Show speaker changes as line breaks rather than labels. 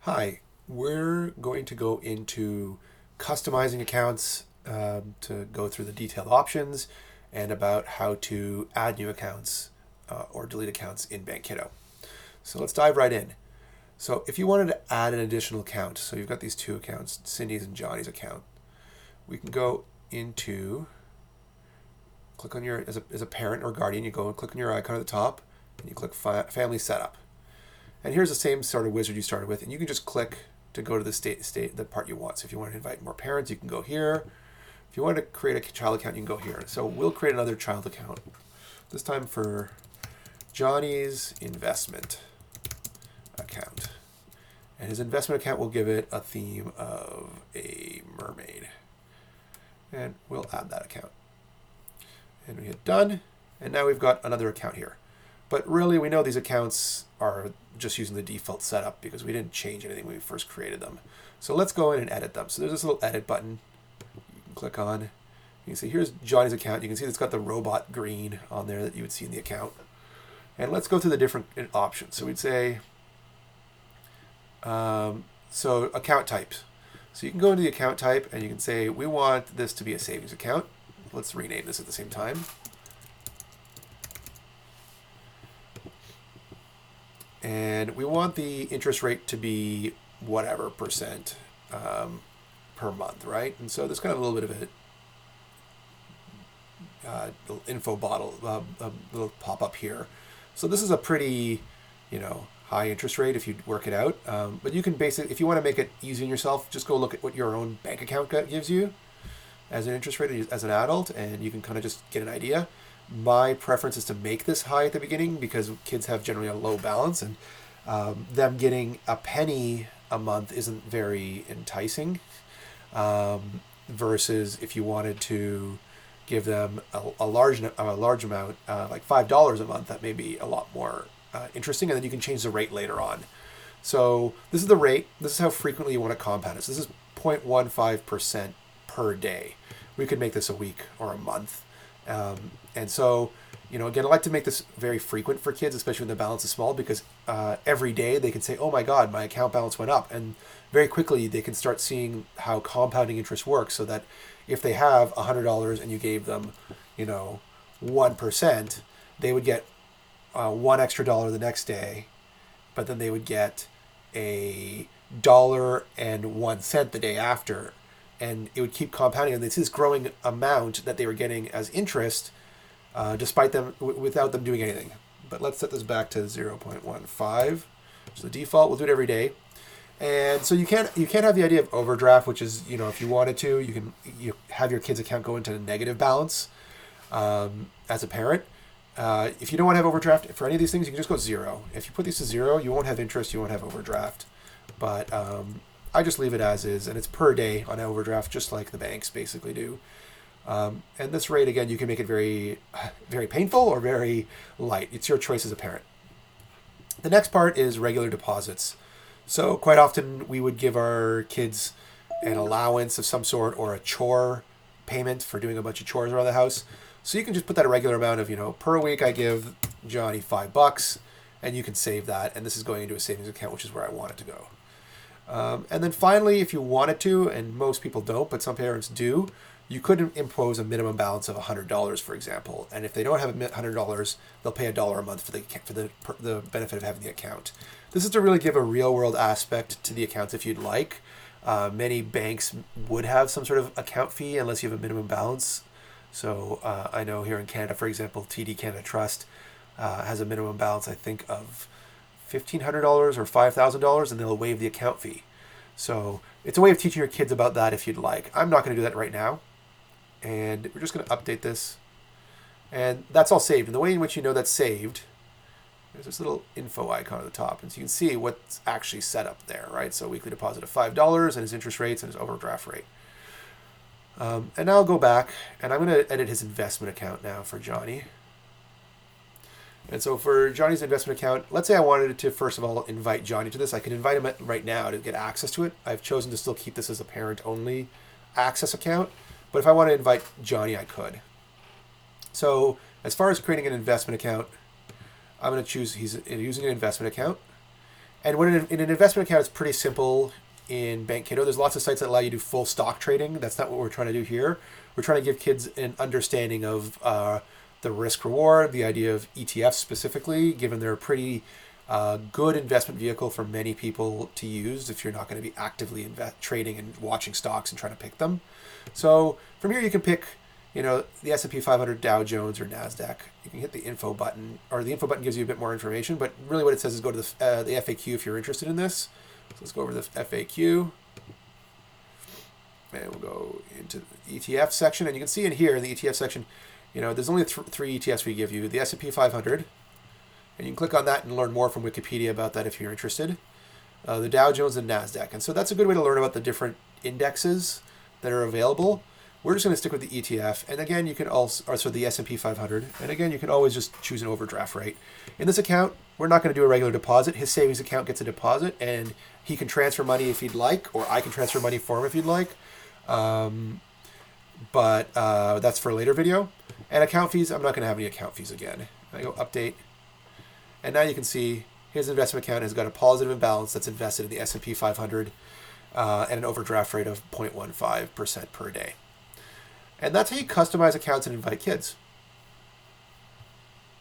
Hi, we're going to go into customizing accounts to go through the detailed options and about how to add new accounts or delete accounts in Bank Kiddo. So let's dive right in. So if you wanted to add an additional account, so you've got these two accounts, Cindy's and Johnny's account, we can go into, click on your, as a parent or guardian, you go and click on your icon at the top and you click Family Setup. And here's the same sort of wizard you started with, and you can just click to go to the part you want. So if you want to invite more parents, you can go here. If you want to create a child account, you can go here. So we'll create another child account, this time for Johnny's investment account. And his investment account will give it a theme of a mermaid. And we'll add that account. And we hit done, and now we've got another account here. But really, we know these accounts are just using the default setup because we didn't change anything when we first created them. So let's go in and edit them. So there's this little edit button you can click on. You can see here's Johnny's account. You can see it's got the robot green on there that you would see in the account. And let's go through the different options. So we'd say, so account types. So you can go into the account type and you can say, we want this to be a savings account. Let's rename this at the same time. And we want the interest rate to be whatever percent per month, right? And so there's kind of a little bit of a info bottle, a little pop up here. So this is a pretty, high interest rate if you work it out. But you can basically, if you want to make it easy on yourself, just go look at what your own bank account gives you as an interest rate as an adult, and you can kind of just get an idea. My preference is to make this high at the beginning because kids have generally a low balance, and them getting a penny a month isn't very enticing. Versus if you wanted to give them a large amount, like $5 a month, that may be a lot more interesting, and then you can change the rate later on. So this is the rate. This is how frequently you want to compound it. So this is 0.15% per day. We could make this a week or a month. And so, again, I like to make this very frequent for kids, especially when the balance is small, because every day they can say, oh my God, my account balance went up. And very quickly they can start seeing how compounding interest works, so that if they have $100 and you gave them, 1%, they would get $1 extra the next day, but then they would get $1.01 the day after. And it would keep compounding, and it's this growing amount that they were getting as interest, despite them without them doing anything. But let's set this back to 0.15. So the default, we'll do it every day. And so you can't have the idea of overdraft, which is, if you wanted to, you have your kid's account go into negative balance as a parent. If you don't want to have overdraft for any of these things, you can just go 0. If you put these to 0, you won't have interest, you won't have overdraft. But I just leave it as is, and it's per day on overdraft, just like the banks basically do. And this rate, again, you can make it very, very painful or very light. It's your choice as a parent. The next part is regular deposits. So quite often we would give our kids an allowance of some sort or a chore payment for doing a bunch of chores around the house. So you can just put that a regular amount of, per week I give Johnny $5, and you can save that. And this is going into a savings account, which is where I want it to go. And then finally, if you wanted to, and most people don't, but some parents do, you could impose a minimum balance of $100, for example. And if they don't have $100, they'll pay $1 a month for the benefit of having the account. This is to really give a real-world aspect to the accounts if you'd like. Many banks would have some sort of account fee unless you have a minimum balance. So I know here in Canada, for example, TD Canada Trust has a minimum balance, I think, of $1,500 or $5,000, and they'll waive the account fee. So it's a way of teaching your kids about that if you'd like. I'm not going to do that right now. And we're just going to update this. And that's all saved. And the way in which you know that's saved, there's this little info icon at the top. And so you can see what's actually set up there, right? So weekly deposit of $5 and his interest rates and his overdraft rate. And now I'll go back, and I'm going to edit his investment account now for Johnny. And so for Johnny's investment account, let's say I wanted to, first of all, invite Johnny to this. I can invite him right now to get access to it. I've chosen to still keep this as a parent-only access account. But if I want to invite Johnny, I could. So as far as creating an investment account, I'm going to choose he's using an investment account. And when in an investment account, it's pretty simple in Bank Kiddo. There's lots of sites that allow you to do full stock trading. That's not what we're trying to do here. We're trying to give kids an understanding of the risk reward, the idea of ETFs specifically, given they're a pretty good investment vehicle for many people to use if you're not going to be actively trading and watching stocks and trying to pick them. So from here you can pick, the S&P 500, Dow Jones, or NASDAQ. You can hit the info button, or the info button gives you a bit more information, but really what it says is go to the FAQ if you're interested in this. So let's go over the FAQ. And we'll go into the ETF section, and you can see in here in the ETF section, there's only three ETFs we give you. The S&P 500, and you can click on that and learn more from Wikipedia about that if you're interested. The Dow Jones and NASDAQ. And so that's a good way to learn about the different indexes that are available. We're just going to stick with the ETF. And again, you can also, the S&P 500. And again, you can always just choose an overdraft rate. In this account, we're not going to do a regular deposit. His savings account gets a deposit, and he can transfer money if he'd like, or I can transfer money for him if he'd like. But that's for a later video. And account fees, I'm not going to have any account fees again. I go update. And now you can see his investment account has got a positive imbalance that's invested in the S&P 500 and an overdraft rate of 0.15% per day. And that's how you customize accounts and invite kids.